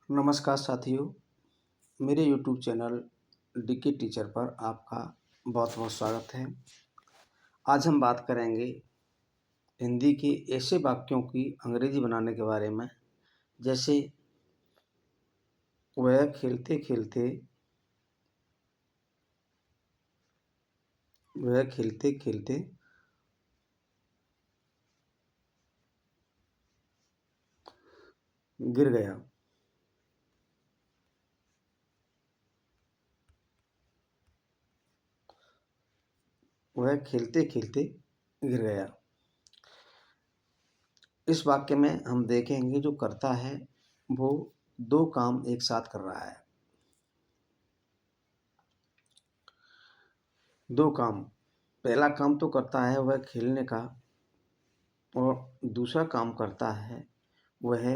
नमस्कार साथियों, मेरे यूट्यूब चैनल डीके टीचर पर आपका बहुत बहुत स्वागत है। आज हम बात करेंगे हिंदी के ऐसे वाक्यों की अंग्रेजी बनाने के बारे में, जैसे वह खेलते खेलते वह खेलते खेलते गिर गया। वह खेलते खेलते गिर गया। इस वाक्य में हम देखेंगे जो करता है वो दो काम एक साथ कर रहा है। दो काम, पहला काम तो करता है वह खेलने का, और दूसरा काम करता है वह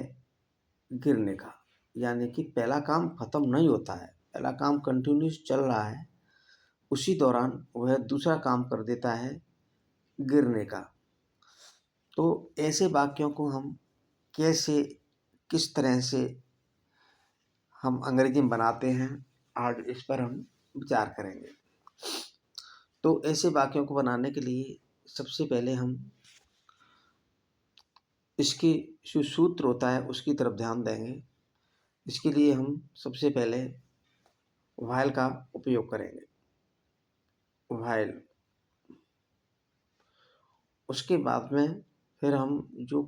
गिरने का। यानी कि पहला काम खत्म नहीं होता है, पहला काम कंटिन्यूस चल रहा है, उसी दौरान वह दूसरा काम कर देता है गिरने का। तो ऐसे वाक्यों को हम कैसे, किस तरह से हम अंग्रेजी में बनाते हैं, आज इस पर हम विचार करेंगे। तो ऐसे वाक्यों को बनाने के लिए सबसे पहले हम इसकी जो सूत्र होता है उसकी तरफ ध्यान देंगे। इसके लिए हम सबसे पहले व्हाइल का उपयोग करेंगे। व्हाइल, उसके बाद में फिर हम जो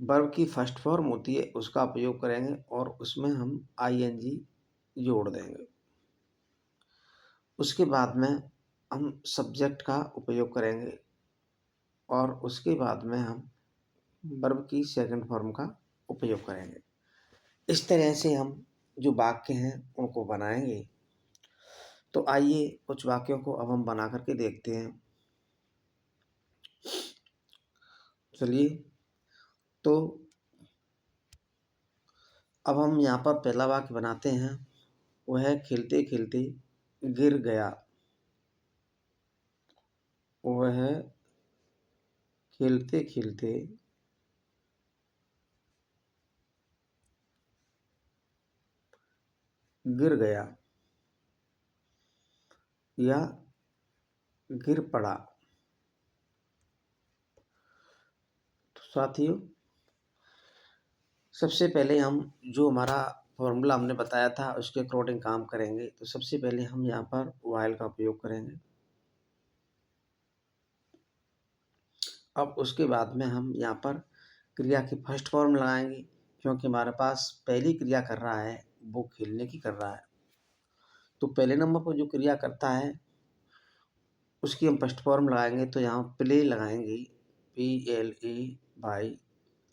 वर्ब की फर्स्ट फॉर्म होती है उसका उपयोग करेंगे और उसमें हम आईएनजी जोड़ देंगे। उसके बाद में हम सब्जेक्ट का उपयोग करेंगे और उसके बाद में हम वर्ब की सेकंड फॉर्म का उपयोग करेंगे। इस तरह से हम जो वाक्य हैं उनको बनाएंगे। तो आइए कुछ वाक्यों को अब हम बना करके देखते हैं। चलिए, तो अब हम यहाँ पर पहला वाक्य बनाते हैं। वह खेलते खेलते गिर गया। वह खेलते खेलते गिर गया या गिर पड़ा। तो साथियों, सबसे पहले हम जो हमारा फॉर्मूला हमने बताया था उसके अकॉर्डिंग काम करेंगे। तो सबसे पहले हम यहाँ पर व्हाइल का उपयोग करेंगे। अब उसके बाद में हम यहाँ पर क्रिया की फर्स्ट फॉर्म लगाएंगे, क्योंकि हमारे पास पहली क्रिया कर रहा है वो खेलने की कर रहा है। तो पहले नंबर पर जो क्रिया करता है उसकी हम फर्स्ट फॉर्म लगाएंगे। तो यहाँ प्ले लगाएंगे, PLE बाई।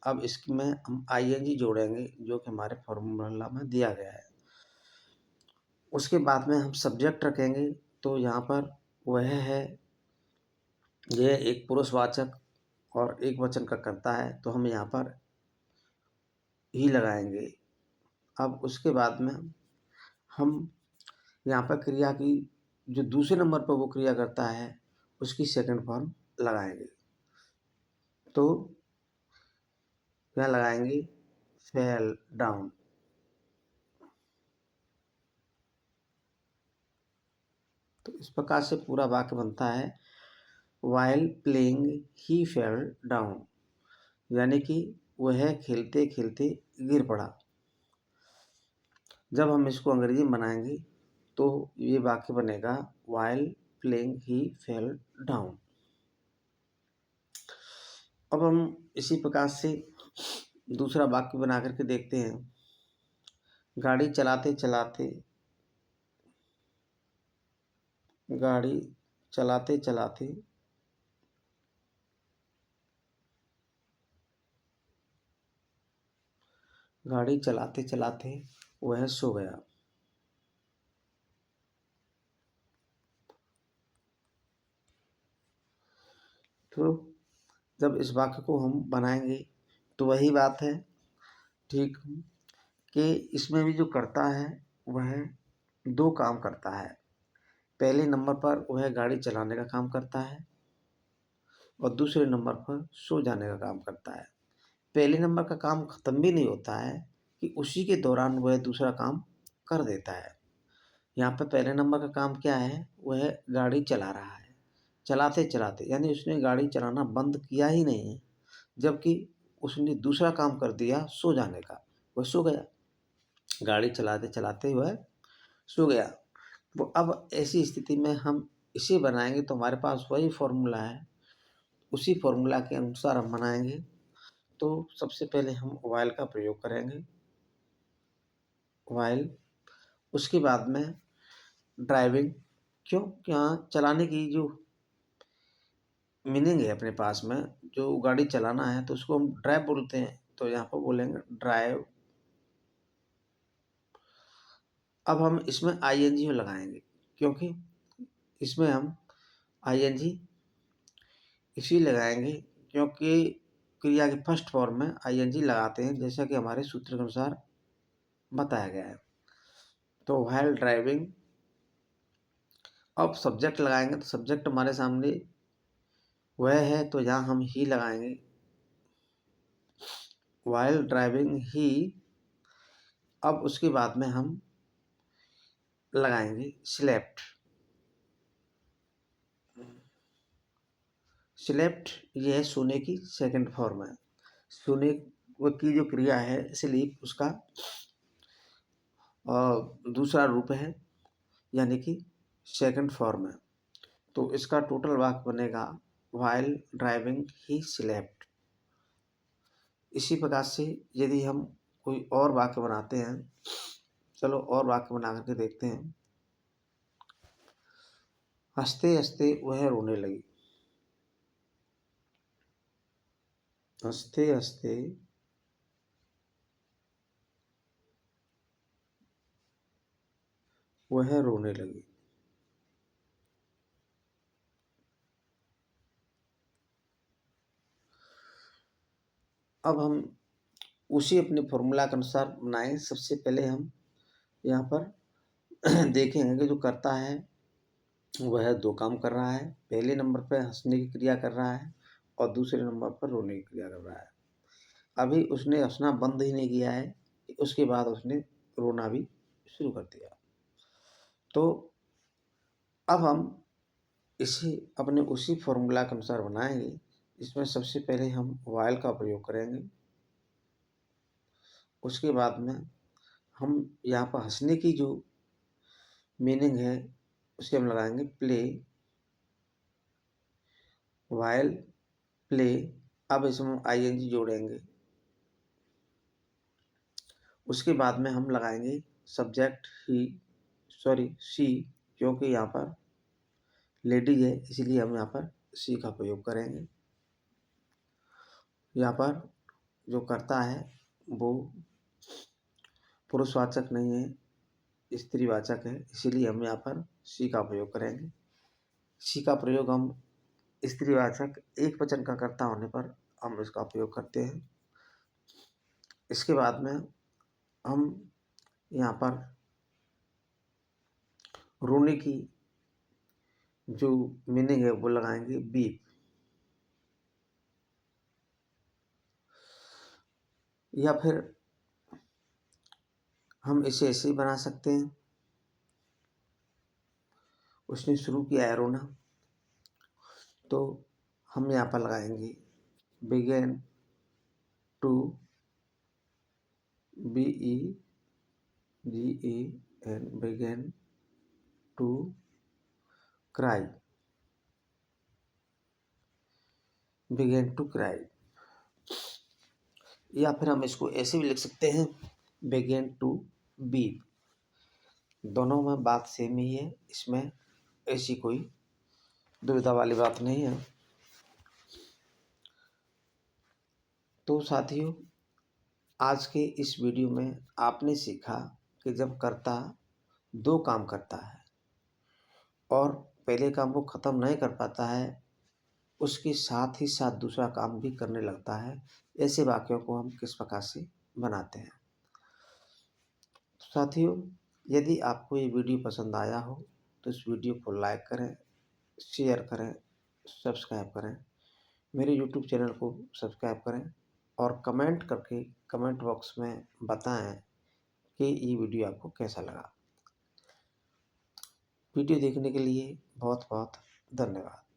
अब इसमें हम ING जोड़ेंगे जो कि हमारे फॉर्मूला में दिया गया है। उसके बाद में हम सब्जेक्ट रखेंगे। तो यहाँ पर वह है, यह एक पुरुषवाचक और एक वचन का करता है, तो हम यहाँ पर ही लगाएंगे। अब उसके बाद में हम यहाँ पर क्रिया की जो दूसरे नंबर पर वो क्रिया करता है उसकी सेकंड फॉर्म लगाएंगे। तो क्या लगाएंगे? Fell down. तो इस प्रकार से पूरा वाक्य बनता है, वाइल प्लेइंग ही फेल डाउन, यानी कि वह खेलते खेलते गिर पड़ा। जब हम इसको अंग्रेजी में बनाएंगे तो ये वाक्य बनेगा, वाइल प्लेइंग ही फेल डाउन। अब हम इसी प्रकार से दूसरा वाक्य बना करके देखते हैं। गाड़ी चलाते चलाते गाड़ी चलाते चलाते गाड़ी चलाते चलाते वह सो गया। तो जब इस वाक्य को हम बनाएंगे तो वही बात है, ठीक, कि इसमें भी जो करता है वह दो काम करता है। पहले नंबर पर वह गाड़ी चलाने का काम करता है और दूसरे नंबर पर सो जाने का काम करता है। पहले नंबर का काम ख़त्म भी नहीं होता है कि उसी के दौरान वह दूसरा काम कर देता है। यहाँ पे पहले नंबर का काम क्या है? वह गाड़ी चला रहा है। चलाते-चलाते यानी उसने गाड़ी चलाना बंद किया ही नहीं है, जबकि उसने दूसरा काम कर दिया सो जाने का। वह सो गया। गाड़ी चलाते-चलाते वह सो गया। तो अब ऐसी स्थिति में हम इसे बनाएँगे तो हमारे पास वही फ़ॉर्मूला है। उसी फ़ॉर्मूला के अनुसार हम बनाएँगे। तो सबसे पहले हम व्हाइल का प्रयोग करेंगे। व्हाइल, उसके बाद में ड्राइविंग। क्यों? यहाँ चलाने की जो मीनिंग है अपने पास में, जो गाड़ी चलाना है तो उसको हम ड्राइव बोलते हैं, तो यहाँ पर बोलेंगे ड्राइव। अब हम इसमें आईएनजी लगाएँगे, क्योंकि इसमें हम आईएनजी इसलिए लगाएँगे क्योंकि क्रिया की फर्स्ट फॉर्म में आईएनजी लगाते हैं, जैसा कि हमारे सूत्र के अनुसार बताया गया है। तो व्हाइल ड्राइविंग, अब सब्जेक्ट लगाएँगे तो सब्जेक्ट हमारे सामने वह है, तो यहाँ हम ही लगाएँगे। व्हाइल ड्राइविंग ही। अब उसके बाद में हम लगाएँगे स्लेप्ट। स्लेप्ट ये है सोने की सेकंड फॉर्म है। सोने की जो क्रिया है स्लीप, उसका दूसरा रूप है, यानी कि सेकंड फॉर्म है। तो इसका टोटल वाक्य बनेगा व्हाइल ड्राइविंग ही स्लेप्ट। इसी प्रकार से यदि हम कोई और वाक्य बनाते हैं, चलो और वाक्य बना करके देखते हैं। हँसते-हँसते वह रोने लगी। हँसते-हँसते वह रोने लगी। अब हम उसी अपने फॉर्मूला के अनुसार बनाएँ। सबसे पहले हम यहाँ पर देखेंगे कि जो कर्ता है वह 2 काम कर रहा है। पहले नंबर पे हँसने की क्रिया कर रहा है और दूसरे नंबर पर रोने की क्रिया कर रहा है। अभी उसने हँसना बंद ही नहीं किया है, उसके बाद उसने रोना भी शुरू कर दिया। तो अब हम इसे अपने उसी फॉर्मूला के अनुसार बनाएँगे। इसमें सबसे पहले हम व्हाइल का प्रयोग करेंगे। उसके बाद में हम यहाँ पर हँसने की जो मीनिंग है उसके हम लगाएँगे प्ले। While play. अब इसमें आईएनजी जोड़ेंगे। उसके बाद में हम लगाएँगे सब्जेक्ट शी, क्योंकि यहाँ पर लेडीज़ है, इसलिए हम यहाँ पर शी का प्रयोग करेंगे। यहाँ पर जो कर्ता है वो पुरुषवाचक नहीं है, स्त्रीवाचक है, इसीलिए हम यहाँ पर शी का प्रयोग करेंगे। शी का प्रयोग हम स्त्रीवाचक एकवचन का कर्ता होने पर हम इसका प्रयोग करते हैं। इसके बाद में हम यहाँ पर रोने की जो मीनिंग है वो लगाएंगे बीप। या फिर हम इसे ऐसे ही बना सकते हैं। उसने शुरू किया है रोना, तो हम यहाँ पर लगाएंगे began to, BEGAN, began to cry. Began to cry. या फिर हम इसको ऐसे भी लिख सकते हैं बिगेन टू बीप। दोनों में बात सेम ही है, इसमें ऐसी कोई दुविधा वाली बात नहीं है। तो साथियों, आज के इस वीडियो में आपने सीखा कि जब कर्ता 2 काम करता है और पहले काम वो ख़त्म नहीं कर पाता है, उसके साथ ही साथ दूसरा काम भी करने लगता है, ऐसे वाक्यों को हम किस प्रकार से बनाते हैं। साथियों, यदि आपको ये वीडियो पसंद आया हो तो इस वीडियो को लाइक करें, शेयर करें, सब्सक्राइब करें। मेरे यूट्यूब चैनल को सब्सक्राइब करें और कमेंट करके कमेंट बॉक्स में बताएं कि ये वीडियो आपको कैसा लगा। वीडियो देखने के लिए बहुत बहुत धन्यवाद।